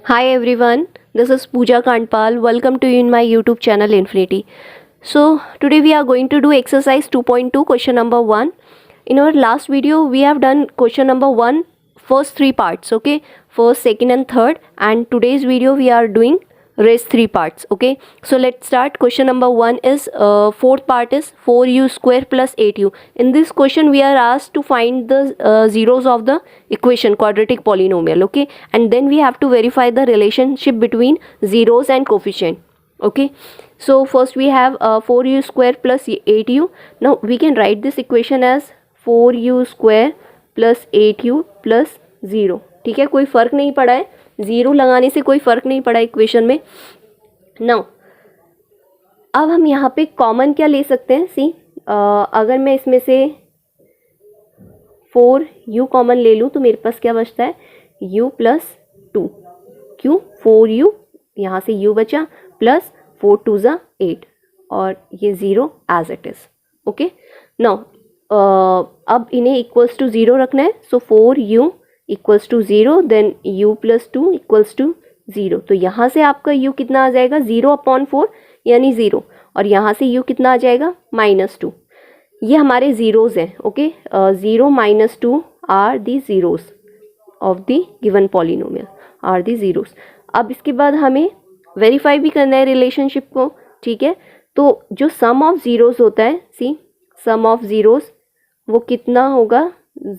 Hi everyone, this is Pooja Kandpal. Welcome to you in my YouTube channel Infinity. So today we are going to do exercise 2.2 question number 1. In our last video we have done question number 1 first 3 parts, okay? First, second and third, and today's video we are doing rest 3 parts, okay? So let's start. Question number 1 is fourth part is 4u square plus 8u. In this question we are asked to find the zeros of the equation quadratic polynomial, okay? And then we have to verify the relationship between zeros and coefficient, okay? So first we have 4u square plus 8u. Now we can write this equation as 4u square plus 8u plus 0. ठीक है, कोई फ़र्क नहीं पड़ा है, zero लगाने से कोई फ़र्क नहीं पड़ा इक्वेशन में. नाउ अब हम यहाँ पे कॉमन क्या ले सकते हैं. सी अगर मैं इसमें से 4u कॉमन ले लूँ तो मेरे पास क्या बचता है, u प्लस 2. क्यों, 4u यहाँ से u बचा प्लस 4 2 ज़ा 8 और ये 0 as it is. Okay, now अब इन्हें इक्वल्स टू 0 रखना है. So 4u equals to 0, then u plus 2 equals to 0. तो यहाँ से आपका u कितना आ जाएगा, 0/4 यानी 0, और यहाँ से u कितना आ जाएगा, -2. ये हमारे ज़ीरोज़ हैं, okay. 0 -2 are the zeros of the given polynomial, are the zeros. अब इसके बाद हमें वेरीफाई भी करना है रिलेशनशिप को, ठीक है. तो जो सम ऑफ ज़ीरोज़ होता है, सी सम ऑफ ज़ीरोज़ वो कितना होगा,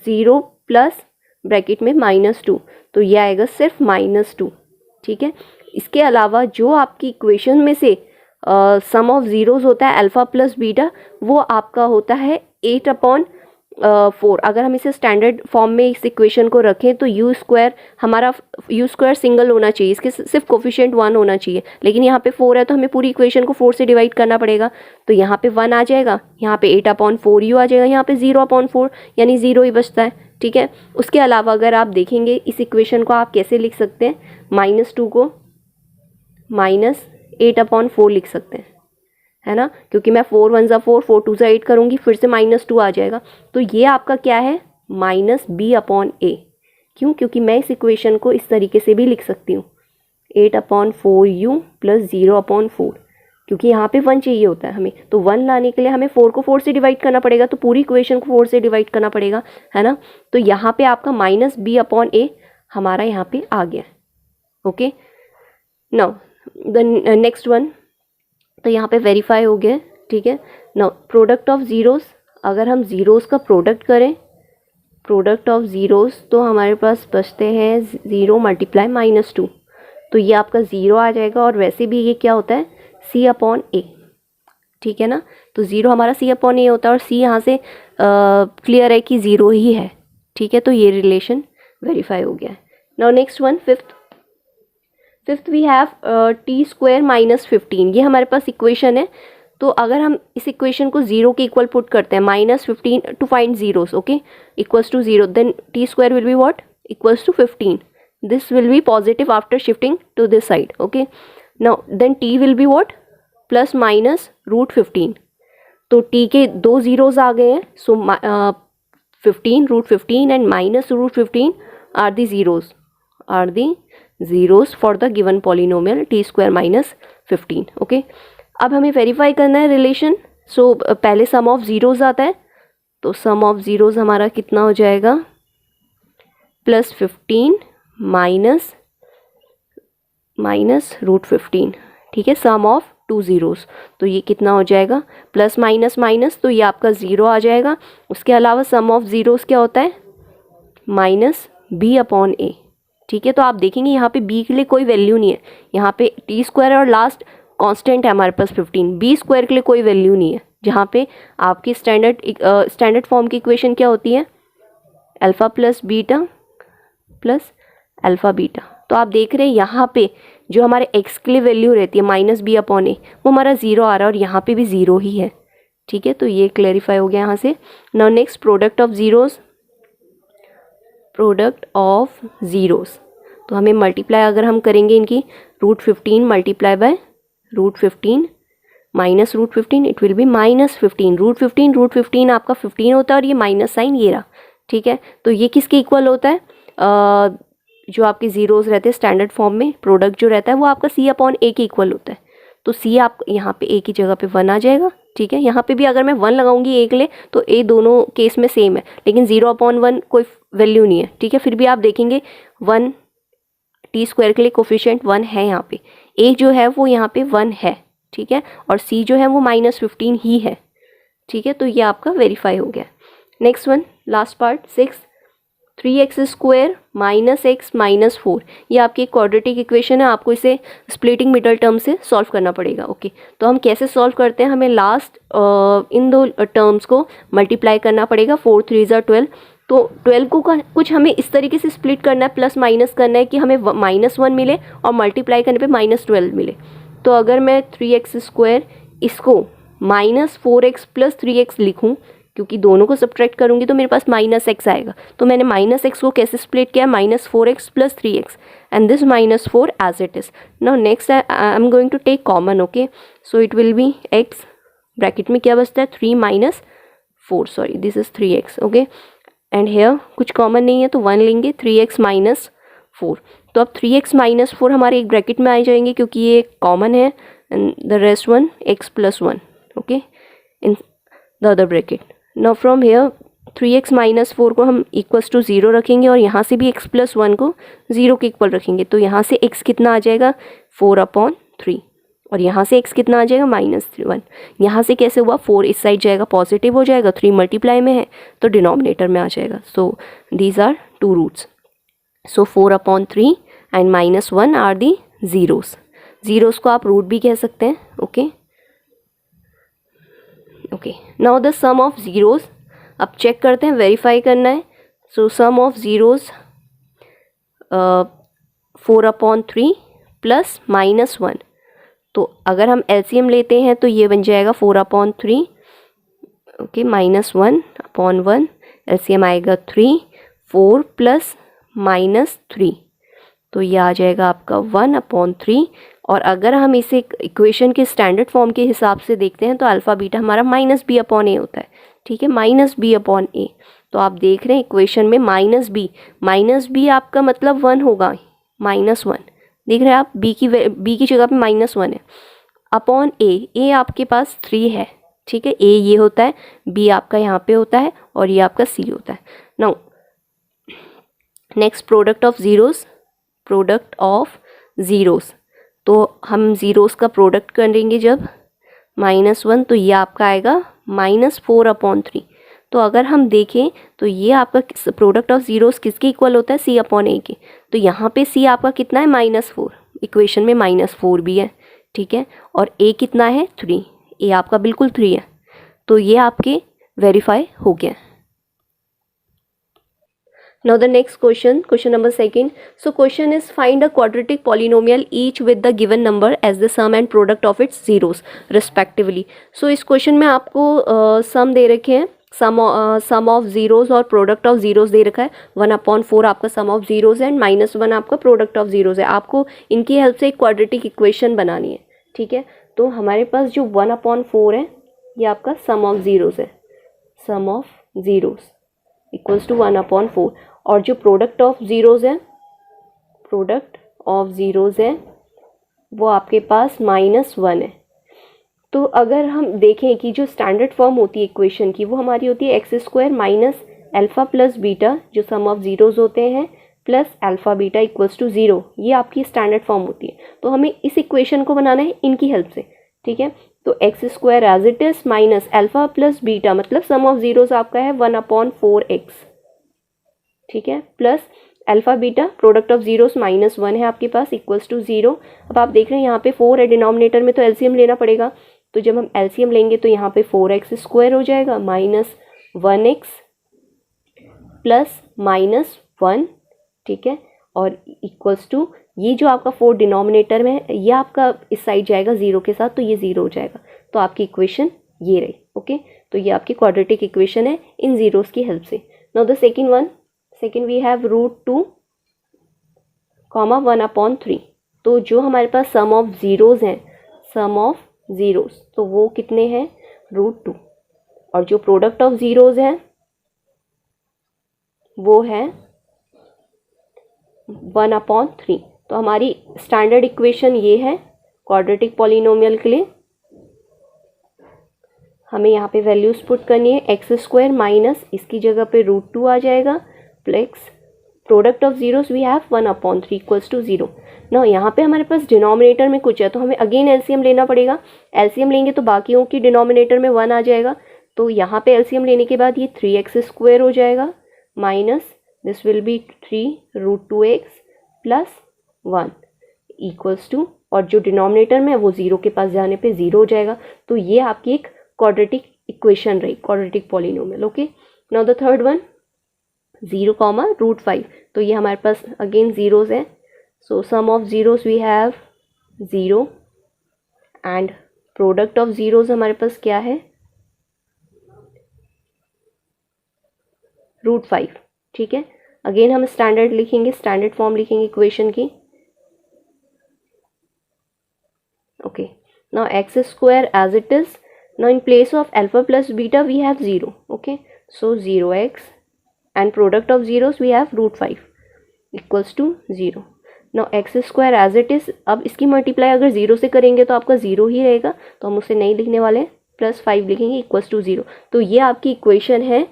0 प्लस ब्रैकेट में -2, तो ये आएगा सिर्फ -2, ठीक है. इसके अलावा जो आपकी इक्वेशन में से सम ऑफ ज़ीरोज़ होता है अल्फ़ा प्लस बीटा, वो आपका होता है 8/4. अगर हम इसे स्टैंडर्ड फॉर्म में इस इक्वेशन को रखें तो u स्क्वायर हमारा सिंगल होना चाहिए, इसके सिर्फ कोफिशिएंट 1 होना चाहिए. लेकिन यहाँ पे 4 है तो हमें पूरी इक्वेशन को 4 से डिवाइड करना पड़ेगा. तो यहाँ पे 1 आ जाएगा, यहाँ पे 8/4u आ जाएगा, यहाँ पे 0/4 यानी 0 ही बचता है, ठीक है. उसके अलावा अगर आप देखेंगे इस इक्वेशन को आप कैसे लिख सकते हैं, -2 को -8/4 लिख सकते हैं, है ना, क्योंकि मैं 4 1 ज़ा 4 4 2 ज़ा 8 करूँगी, फिर से -2 आ जाएगा. तो ये आपका क्या है, -b/a. क्यों, क्योंकि मैं इस इक्वेशन को इस तरीके से भी लिख सकती हूँ, 8/4u प्लस 0/4, क्योंकि यहाँ पे 1 चाहिए होता है हमें. तो 1 लाने के लिए हमें 4 को 4 से डिवाइड करना पड़ेगा, तो पूरी इक्वेशन को 4 से डिवाइड करना पड़ेगा, है ना. तो यहाँ पे आपका -b/a हमारा यहाँ पे आ गया, okay. Now the next one, तो यहाँ पे वेरीफाई हो गया, ठीक है. नाउ प्रोडक्ट ऑफ ज़ीरोज़, अगर हम ज़ीरोज़ का प्रोडक्ट करें, प्रोडक्ट ऑफ ज़ीरोज़, तो हमारे पास बचते हैं 0 × -2, तो ये आपका 0 आ जाएगा. और वैसे भी ये क्या होता है, c/a, ठीक है ना. तो 0 हमारा c/a होता है, और c यहाँ से क्लियर है कि 0 ही है, ठीक है. तो ये रिलेशन वेरीफाई हो गया है. Now next one, fifth we have t² -15. ये हमारे पास इक्वेशन है. तो अगर हम इस इक्वेशन को 0 के इक्वल पुट करते हैं, -15 to find zeros, okay, equals to 0, then t² will be what, equals to 15. This will be positive after shifting to this side, okay. Now then t will be what, +-√15. तो t के 2 zeros आ गए हैं. So 15 √15 and -√15 are the zeros for the given polynomial t² -15, okay. अब हमें verify करना है relation. सो पहले सम ऑफ ज़ीरोज़ आता है, तो सम ऑफ ज़ीरोज़ हमारा कितना हो जाएगा, +15 -√15, ठीक है. सम ऑफ 2 ज़ीरोज़, तो ये कितना हो जाएगा, प्लस माइनस माइनस, तो ये आपका 0 आ जाएगा. उसके अलावा सम ऑफ ज़ीरोज़ क्या होता है, -b/a, ठीक है. तो आप देखेंगे यहाँ पे b के लिए कोई वैल्यू नहीं है, यहाँ पे t² और लास्ट कांस्टेंट है हमारे पास 15. b² के लिए कोई वैल्यू नहीं है, जहाँ पे आपकी स्टैंडर्ड फॉर्म की इक्वेशन क्या होती है, alpha plus beta plus alpha beta. तो आप देख रहे हैं यहाँ पे जो हमारे x के लिए वैल्यू रहती है -b/a, वो हमारा 0 आ रहा है, और यहाँ पे भी 0 ही है, ठीक है. तो ये क्लैरिफाई हो गया यहाँ से. Now next, product of zeros, तो हमें मल्टीप्लाई अगर हम करेंगे इनकी, √15 multiply by √15 -√15, it will B -15. √15 आपका 15 होता है, और ये माइनस साइन ये रहा, ठीक है. तो ये किसके इक्वल होता है, जो आपके ज़ीरोज़ रहते हैं स्टैंडर्ड फॉर्म में, प्रोडक्ट जो रहता है वो आपका सी अपॉन ए के इक्वल होता है। तो सी आप यहाँ पे ए की जगह पे 1 आ जाएगा, ठीक है। यहाँ पे भी अगर मैं 1 लगाऊंगी ए के लिए तो ए दोनों केस में सेम है, लेकिन 0/1 कोई वैल्यू नहीं है, ठीक है। फिर भी आप देखेंगे 1 टी स्क्वायर के लिए कोफिशिएंट 1 है यहाँ पे, ए जो है वो यहाँ पे 1 है, ठीक है, और सी जो है वो -15 ही है, ठीक है। तो ये आपका वेरीफाई हो गया। Next one, last part 6, 3x² - x - 4, ये आपकी क्वाड्रेटिक इक्वेशन है। आपको इसे स्प्लिटिंग मिडल टर्म से सॉल्व करना पड़ेगा, ओके। तो हम कैसे सॉल्व करते हैं, हमें लास्ट इन दो टर्म्स को मल्टीप्लाई करना पड़ेगा। 4 3 ज़ा 12, तो 12 को कुछ हमें इस तरीके से स्प्लिट करना है, प्लस माइनस करना है कि हमें -1 मिले और मल्टीप्लाई करने पे -12 मिले। तो अगर मैं 3x² इसको -4x + 3x लिखूं, क्योंकि दोनों को सब्ट्रैक्ट करूंगी तो मेरे पास -x आएगा। तो मैंने -x को कैसे स्प्लिट किया, -4x + 3x, and this -4 as it is. Now next I am going to take common, okay. So it will be x, bracket में क्या बचता है 3 - 4, sorry this is 3x, okay. And here कुछ common नहीं है तो 1 लेंगे, 3x - 4। तो अब 3x - 4 हमारे एक ब्रैकेट में आ जाएंगे क्योंकि ये कॉमन है, and the rest one x + 1, okay, in the other bracket. Now from here 3x - 4 को हम इक्वल्स टू 0 रखेंगे और यहाँ से भी x + 1 को 0 के इक्वल रखेंगे। तो यहाँ से x कितना आ जाएगा 4/3, और यहाँ से x कितना आ जाएगा -1। यहाँ से कैसे हुआ, 4 इस साइड जाएगा, पॉजिटिव हो जाएगा, 3 मल्टीप्लाई में है तो डिनोमिनेटर में आ जाएगा। So these are 2 roots. So 4/3 and -1 are the zeros. Zeros को आप रूट भी कह सकते हैं, okay. Okay, now the sum of zeros, अब चेक करते हैं, वेरीफाई करना है। So sum of zeros 4/3 + -1। तो अगर हम एलसीएम लेते हैं तो ये बन जाएगा 4/3, ओके, -1/1, एलसीएम आएगा 3, 4 + -3, तो ये आ जाएगा आपका 1/3। और अगर हम इसे इक्वेशन के स्टैंडर्ड फॉर्म के हिसाब से देखते हैं तो अल्फ़ा बीटा हमारा -b/a होता है, ठीक है, -b/a। तो आप देख रहे हैं इक्वेशन में -b आपका मतलब 1 होगा, -1, देख रहे हैं आप, b की जगह पे -1 है, अपॉन a आपके पास 3 है, ठीक है। a ये होता है, b आपका यहाँ पे होता है, और ये आपका c होता है। Now next, product of zeros, तो हम ज़ीरोज़ का प्रोडक्ट करेंगे जब -1, तो ये आपका आएगा -4/3। तो अगर हम देखें तो ये आपका प्रोडक्ट ऑफ ज़ीरोज़ किसके इक्वल होता है, c/a के। तो यहाँ पे c आपका कितना है -4, इक्वेशन में -4 भी है, ठीक है, और a कितना है 3, a आपका बिल्कुल 3 है। तो ये आपके वेरीफाई हो गया। Now the next question number 2. So question is, find a quadratic polynomial each with the given number as the sum and product of its zeros respectively. So इस क्वेश्चन में आपको सम दे रखे हैं, सम ऑफ ज़ीरोज़ और product of zeros दे रखा है। 1/4 आपका सम of zeros है एंड -1 आपका प्रोडक्ट ऑफ ज़ीरोज़ है। आपको इनकी हेल्प से एक क्वाड्रेटिक इक्वेशन बनानी है, ठीक है। तो हमारे पास जो 1/4 है ये आपका सम ऑफ ज़ीरोज़ है, सम ऑफ ज़ीरोज़ इक्वल्स टू 1/4, और जो प्रोडक्ट ऑफ ज़ीरोज़ है वो आपके पास -1 है। तो अगर हम देखें कि जो स्टैंडर्ड फॉर्म होती है इक्वेशन की वो हमारी होती है x² - अल्फ़ा + बीटा, जो सम ऑफ ज़ीरोज़ होते हैं, plus alpha beta equals to 0, ये आपकी स्टैंडर्ड फॉर्म होती है। तो हमें इस इक्वेशन को बनाना है इनकी हेल्प से, ठीक है। तो x² as it is minus alpha + beta, मतलब सम ऑफ ज़ीरोज़ आपका है 1/4x, ठीक है, plus alpha beta product of zeros -1 है आपके पास, इक्वल्स टू 0। अब आप देख रहे हैं यहाँ पे 4 है डिनोमिनेटर में, तो एलसीएम लेना पड़ेगा। तो जब हम एलसीएम लेंगे तो यहाँ पे 4x² हो जाएगा, -1x प्लस -1, ठीक है, और इक्वल्स टू ये जो आपका 4 डिनोमिनेटर में है ये आपका इस साइड जाएगा 0 के साथ, तो ये 0 हो जाएगा। तो आपकी इक्वेशन ये रही, ओके। तो ये आपकी क्वाड्रेटिक इक्वेशन है इन ज़ीरोज़ की हेल्प से। Now the second we have √2, 1/3। तो जो हमारे पास सम ऑफ ज़ीरोज़ हैं, तो वो कितने हैं √2, और जो प्रोडक्ट ऑफ ज़ीरोज़ हैं वो है 1/3। तो हमारी स्टैंडर्ड इक्वेशन ये है क्वाड्रेटिक पॉलिनोमियल के लिए। हमें यहाँ पे वैल्यूज पुट करनी है, x² माइनस इसकी जगह पे √2 आ जाएगा, plus product of zeros we have 1/3 equals to 0। ना यहाँ पे हमारे पास डिनोमिनेटर में कुछ है तो हमें अगेन एलसीएम लेना पड़ेगा। एलसीएम लेंगे तो बाकियों की डिनोमिनेटर में 1 आ जाएगा, तो यहाँ पे एलसीएम लेने के बाद ये 3x² हो जाएगा minus this will be 3√2x plus 1 equals to, और जो डिनोमिनेटर में है वो 0 के पास जाने पे 0 हो जाएगा। तो ये आपकी एक क्वाड्रेटिक इक्वेशन रही, quadratic polynomial. Okay, now the third one 0, √5। तो ये हमारे पास अगेन जीरोस हैं, so sum of zeros we have 0 and product of zeros हमारे पास क्या है, √5। ठीक है, अगेन हम स्टैंडर्ड लिखेंगे, स्टैंडर्ड फॉर्म लिखेंगे इक्वेशन की। Okay, now x² as it is, now in place of alpha plus beta we have 0. Okay, so 0x and product of zeros we have √5 equals to 0. now x² as it is, अब इसकी multiply अगर 0 से करेंगे तो आपका 0 ही रहेगा, तो हम उसे नहीं लिखने वाले, +5 लिखेंगे इक्वल्स टू 0। तो ये आपकी इक्वेशन है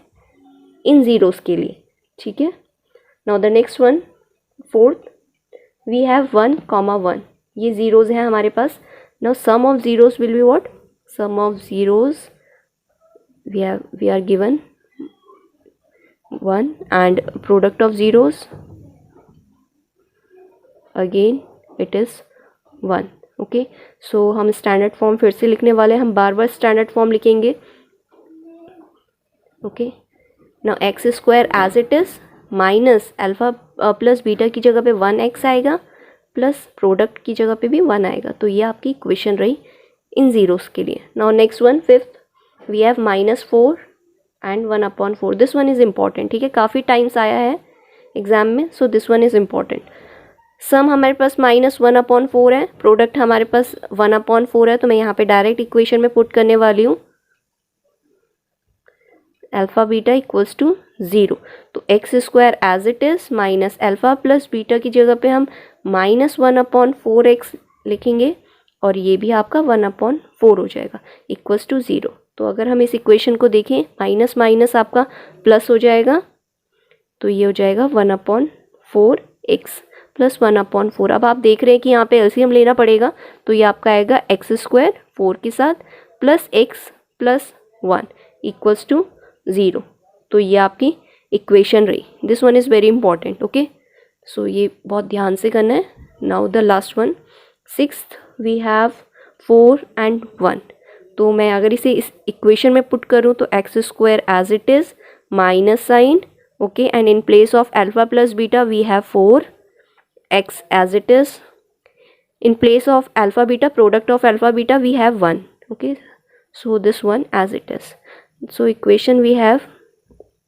इन जीरोस के लिए। ठीक है, now the next one, fourth we have 1,1। ये जीरोस हैं हमारे पास। Now sum of zeros will be what, sum of zeros we are given 1 and product of zeros again it is 1। Okay, so हम स्टैंडर्ड फॉर्म फिर से लिखने वाले हैं, हम बार बार स्टैंडर्ड फॉर्म लिखेंगे। Okay, now x² as it is minus alpha plus beta की जगह पे 1x आएगा, प्लस प्रोडक्ट की जगह पे भी 1 आएगा। तो ये आपकी इक्वेशन रही इन जीरोस के लिए। Now next one, fifth we have -4 and 1/4। This one is important. ठीक है, काफ़ी टाइम्स आया है एग्जाम में, so this one is important. Sum हमारे पास -1/4 है, प्रोडक्ट हमारे पास 1/4 है, तो मैं यहाँ पे डायरेक्ट इक्वेशन में पुट करने वाली हूँ अल्फा बीटा इक्वल्स टू 0। तो x² as it is minus alpha plus beta की जगह पे हम -1/4x लिखेंगे, और ये भी आपका 1/4 हो जाएगा इक्वल्स टू 0। तो अगर हम इस इक्वेशन को देखें, माइनस माइनस आपका प्लस हो जाएगा, तो ये हो जाएगा 1/4x प्लस 1/4। अब आप देख रहे हैं कि यहाँ पे एलसीएम लेना पड़ेगा, तो ये आपका आएगा x² 4 के साथ plus x plus 1 equals to 0। तो ये आपकी इक्वेशन रही। This one is very important. Okay, so ये बहुत ध्यान से करना है। Now the last one, sixth we have 4 and 1। तो मैं अगर इसे इस इक्वेशन में पुट करूँ तो x² as it is minus sign, okay, and in place of alpha plus beta we have 4x as it is, in place of alpha beta product of alpha beta we have 1। Okay, so this one as it is. So equation we have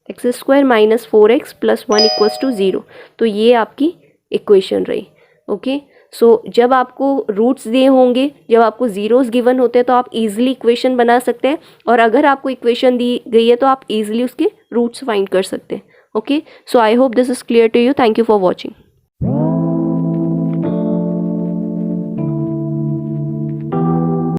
x² minus 4x plus 1 equals to 0। तो ये आपकी equation रही। Okay, सो जब आपको roots दिए होंगे, जब आपको जीरोस गिवन होते हैं, तो आप इजीली इक्वेशन बना सकते हैं, और अगर आपको इक्वेशन दी गई है तो आप इजीली उसके रूट्स फाइंड कर सकते हैं। Okay, so I hope this is clear to you. Thank you for watching.